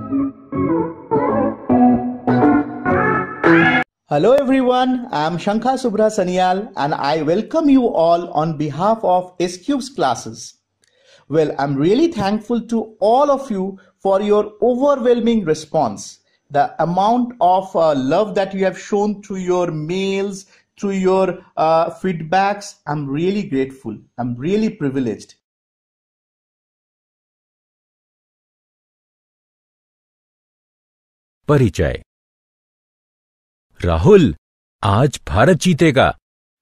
Hello everyone, I am Shankha Subra Sanyal and I welcome you all on behalf of S-Cube's classes. Well, I'm really thankful to all of you for your overwhelming response. The amount of love that you have shown through your mails, through your feedbacks, I'm really grateful. I'm really privileged. परिचय। राहुल, आज भारत जीतेगा।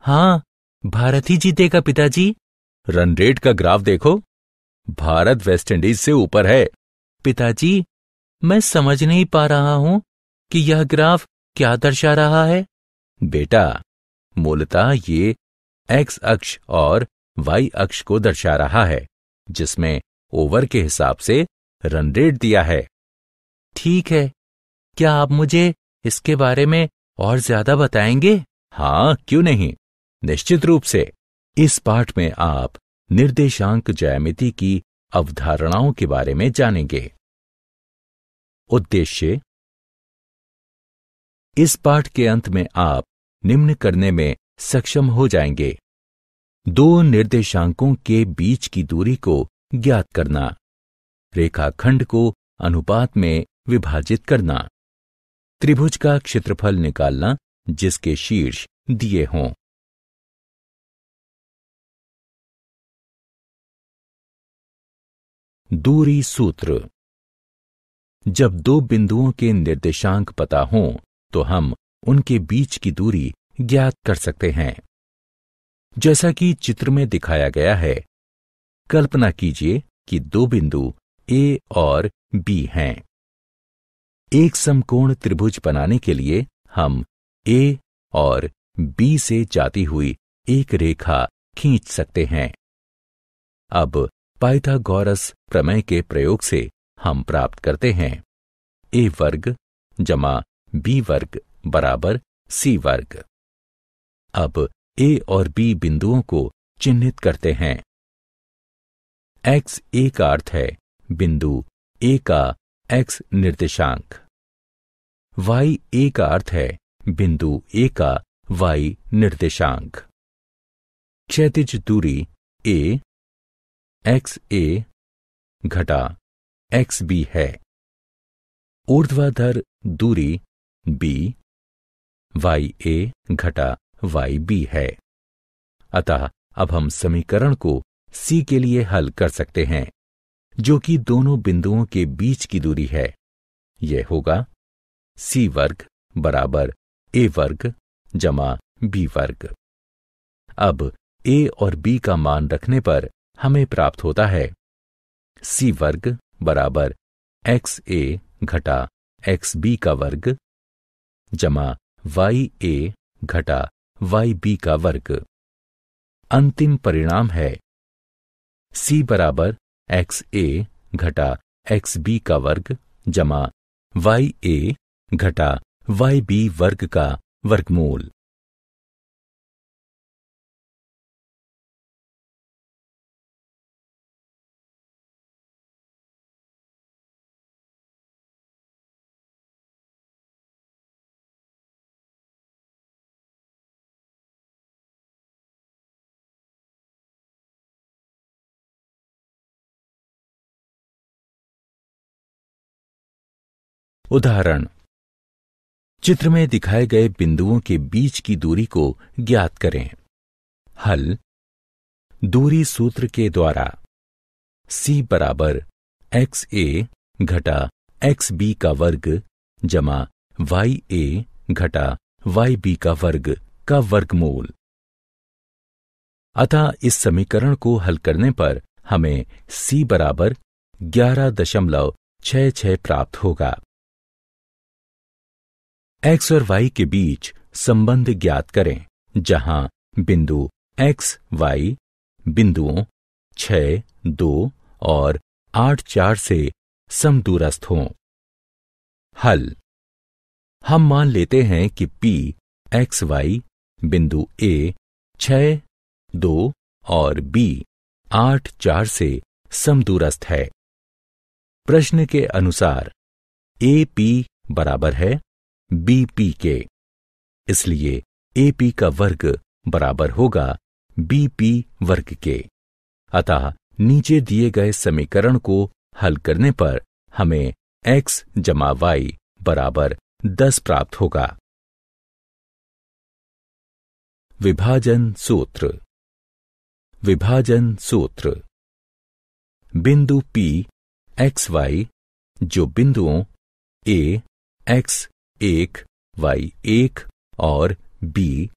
हाँ, भारत ही जीतेगा पिताजी। Run rate का graph देखो, Bharat West Indies से ऊपर है। पिताजी, मैं समझ नहीं पा रहा हूं कि यह ग्राफ क्या दर्शा रहा है। बेटा, मूलतः ये एक्स अक्ष और वाई अक्ष को दर्शा रहा है, जिसमें ओवर के हिसाब से रन रेट दिया है। ठीक है, क्या आप मुझे इसके बारे में और ज्यादा बताएंगे? हाँ, क्यों नहीं, निश्चित रूप से। इस पाठ में आप निर्देशांक ज्यामिति की अवधारणाओं के बारे में जानेंगे। उद्देश्य: इस पाठ के अंत में आप निम्न करने में सक्षम हो जाएंगे। दो निर्देशांकों के बीच की दूरी को ज्ञात करना, रेखाखंड को अनुपात में विभाजित करना, त्रिभुज का क्षेत्रफल निकालना जिसके शीर्ष दिए हों। दूरी सूत्र: जब दो बिंदुओं के निर्देशांक पता हों तो हम उनके बीच की दूरी ज्ञात कर सकते हैं। जैसा कि चित्र में दिखाया गया है, कल्पना कीजिए कि दो बिंदु ए और बी हैं। एक समकोण त्रिभुज बनाने के लिए हम ए और बी से जाती हुई एक रेखा खींच सकते हैं। अब पाइथागोरस प्रमेय के प्रयोग से हम प्राप्त करते हैं ए वर्ग जमा बी वर्ग बराबर सी वर्ग। अब ए और बी बिंदुओं को चिन्हित करते हैं। एक्स ए का अर्थ है बिंदु ए का एक्स निर्देशांक, वाई ए का अर्थ है बिंदु ए का वाई निर्देशांक। क्षैतिज दूरी ए एक्स ए घटा एक्स बी है। ऊर्ध्वाधर दूरी बी वाई ए घटा वाई बी है। अतः अब हम समीकरण को सी के लिए हल कर सकते हैं, जो कि दोनों बिंदुओं के बीच की दूरी है। यह होगा सी वर्ग बराबर ए वर्ग जमा बी वर्ग। अब ए और बी का मान रखने पर हमें प्राप्त होता है सी वर्ग बराबर एक्स ए घटा एक्स बी का वर्ग जमा वाई ए घटा वाई बी का वर्ग। अंतिम परिणाम है सी बराबर एक्स ए घटा एक्स बी का वर्ग जमा वाई ए घटा वाई बी वर्ग का वर्गमूल। उदाहरण: चित्र में दिखाए गए बिंदुओं के बीच की दूरी को ज्ञात करें। हल: दूरी सूत्र के द्वारा c बराबर एक्स ए घटा एक्स बी का वर्ग जमा वाई ए घटा वाई बी का वर्ग का वर्गमूल। अतः इस समीकरण को हल करने पर हमें c बराबर 11.66 प्राप्त होगा। x और y के बीच संबंध ज्ञात करें, जहां बिंदु x, y बिंदुओं 6, 2 और 8, 4 से समदूरस्थ हों। हल: हम मान लेते हैं कि P x, y बिंदु A 6, 2 और B 8, 4 से समदूरस्थ है। प्रश्न के अनुसार AP बराबर है BP के, इसलिए AP का वर्ग बराबर होगा BP वर्ग के। अतः नीचे दिए गए समीकरण को हल करने पर हमें x जमा y बराबर 10 प्राप्त होगा। विभाजन सूत्र। विभाजन सूत्र। बिंदु P XY जो बिंदुओं A X1 Y1 और B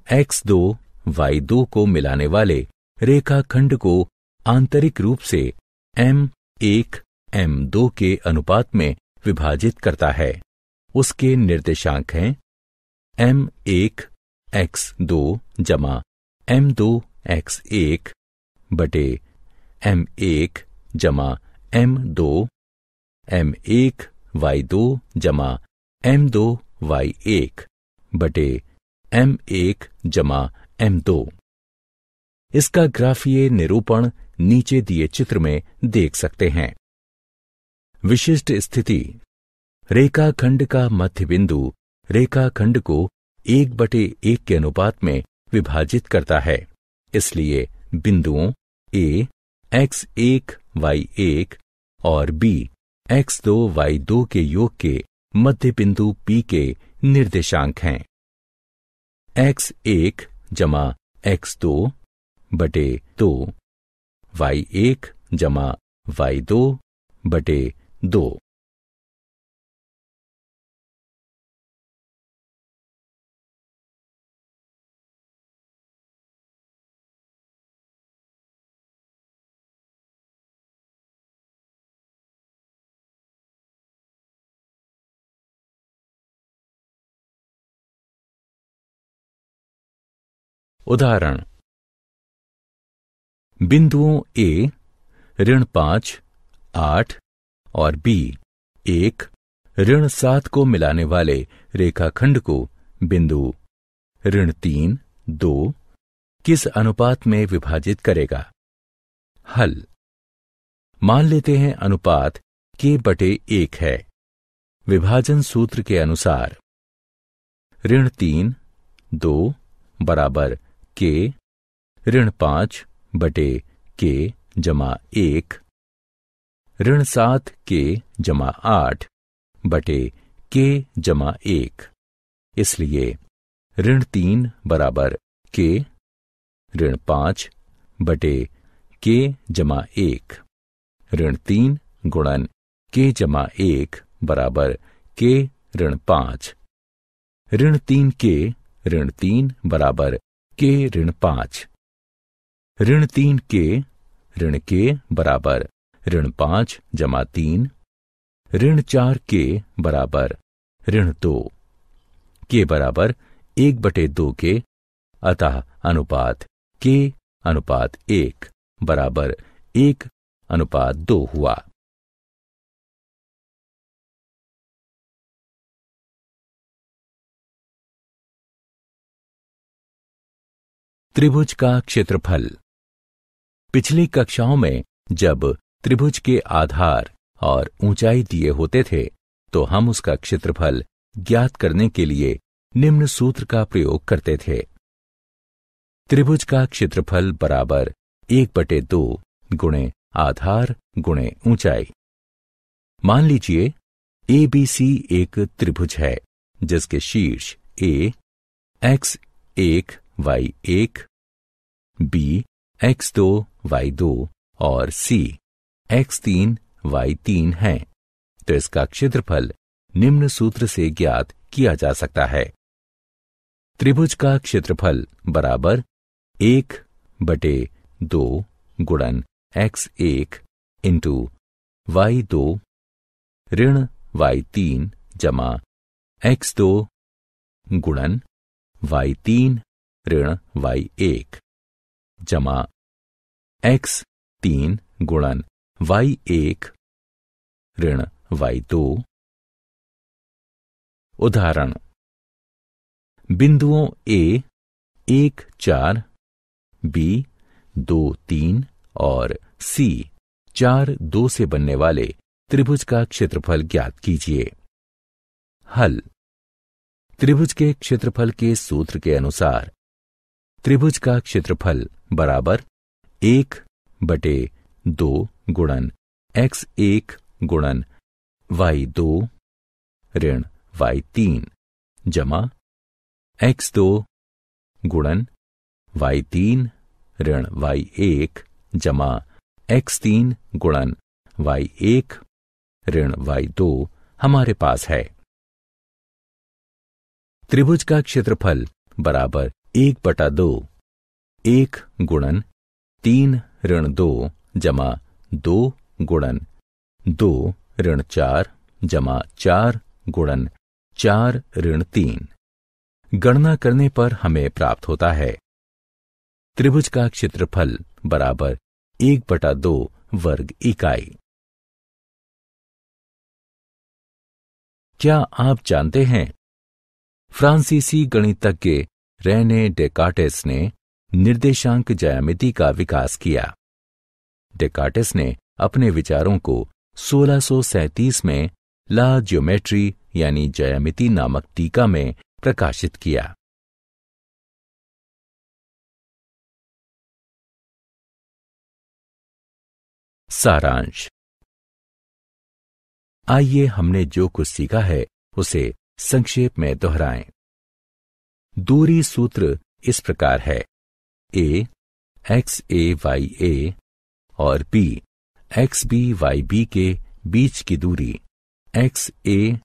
X2 Y2 को मिलाने वाले रेखाखंड को आंतरिक रूप से M1 M2 के अनुपात में विभाजित करता है। उसके निर्देशांक हैं M1 X2 जमा M2 X1 बटे M1 जमा M2 M1 Y2 जमा M2 Y1 बटे M1 जमा M2। इसका ग्राफीय निरूपण नीचे दिए चित्र में देख सकते हैं। विशिष्ट स्थिति। रेखाखंड का मध्य बिंदु रेखाखंड को 1/1 के अनुपात में विभाजित करता है, इसलिए बिंदुओं A X1 Y1 और B X2 Y2 के योग के मध्य बिंदु P के निर्देशांक हैं X1 जमा X2 बटे 2 Y1 जमा Y2 बटे 2। उदाहरण। बिंदुओं A -5 8 और B 1 -7 को मिलाने वाले रेखाखंड को बिंदु -3 2 किस अनुपात में विभाजित करेगा? हल। मान लेते हैं अनुपात K/1 है। विभाजन सूत्र के अनुसार -3 2 बराबर K -5 बटे K जमा 1 -7 K जमा 8 बटे K जमा 1। इसलिए -3 बराबर K -5 बटे K जमा 1 -3 गुणन K जमा 1 बराबर K -5 -3K -3 बराबर K -5 -3K K बराबर -5 जमा 3 -4K बराबर -2 K बराबर 1/2 के। अतः अनुपात K/1 बराबर 1/2 हुआ। त्रिभुज का क्षेत्रफल। पिछली कक्षाओं में जब त्रिभुज के आधार और ऊंचाई दिए होते थे तो हम उसका क्षेत्रफल ज्ञात करने के लिए निम्न सूत्र का प्रयोग करते थे। त्रिभुज का क्षेत्रफल बराबर 1/2 गुणे आधार गुणे ऊंचाई। मान लीजिए ABC एक त्रिभुज है जिसके शीर्ष A X1 Y1 B X2 Y2 और C X3 Y3 हैं, तो इसका क्षेत्रफल निम्न सूत्र से ज्ञात किया जा सकता है। त्रिभुज का क्षेत्रफल बराबर 1/2 गुणन X1 इंटू Y2 ऋण Y3 जमा X2 गुणन Y3 ऋण Y1 जमा X3 गुणन Y1 ऋण Y2। उदाहरण। बिंदुओं A 1 4 B 2 3 और C 4 2 से बनने वाले त्रिभुज का क्षेत्रफल ज्ञात कीजिए। हल। त्रिभुज के क्षेत्रफल के सूत्र के अनुसार त्रिभुज का क्षेत्रफल बराबर 1/2 गुणन x1 गुणन y2 ऋण y3 जमा x2 गुणन y3 ऋण y1 जमा x3 गुणन y1 ऋण y2 हमारे पास है। त्रिभुज का क्षेत्रफल बराबर 1/2 1 गुणन 3 ऋण 2 जमा 2 गुणन 2 ऋण 4 जमा 4 गुणन 4 ऋण 3। गणना करने पर हमें प्राप्त होता है त्रिभुज का क्षेत्रफल बराबर 1/2 वर्ग इकाई। क्या आप जानते हैं फ्रांसीसी गणितज्ञ रेने डेकार्टेस ने निर्देशांक ज्यामिति का विकास किया। डेकार्टेस ने अपने विचारों को 1637 में ला ज्योमेट्री यानी ज्यामिति नामक टीका में प्रकाशित किया। सारांश। आइए हमने जो कुछ सीखा है उसे संक्षेप में दोहराएं। दूरी सूत्र इस प्रकार है a xa और b xb के बीच की दूरी xa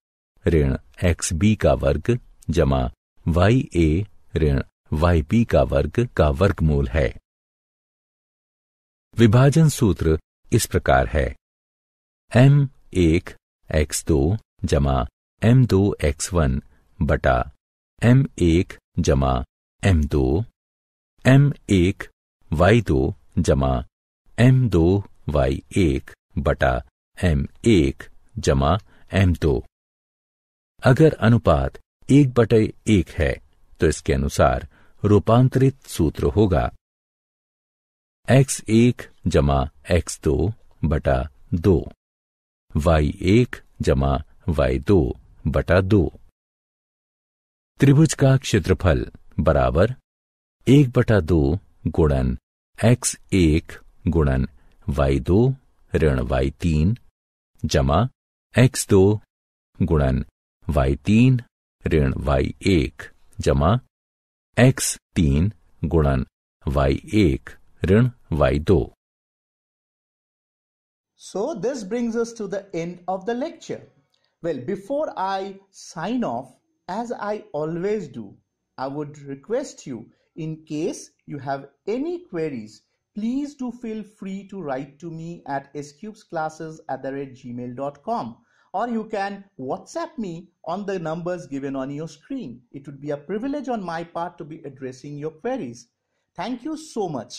ऋण xb का वर्ग जमा ya ऋण yb का वर्गमूल है। विभाजन सूत्र इस प्रकार है m1 x2 जमा m2 x1 बटा m1 जमा m2 m1 y2 जमा m2 y1 बटा m1 जमा m2। अगर अनुपात 1/1 है तो इसके अनुसार रूपांतरित सूत्र होगा x1 जमा x2 बटा 2 y1 जमा y2 बटा 2। त्रिभुज का क्षेत्रफल बराबर 1/2 गुणन x1 गुणन y2 ऋण y3 जमा x2 गुणन y3 ऋण y1 जमा x3 गुणन y1 ऋण y2। So this brings us to the end of the lecture. Well, before I sign off, as I always do, I would request you, in case you have any queries, please do feel free to write to me at scubesclasses@gmail.com, or you can WhatsApp me on the numbers given on your screen. It would be a privilege on my part to be addressing your queries. Thank you so much.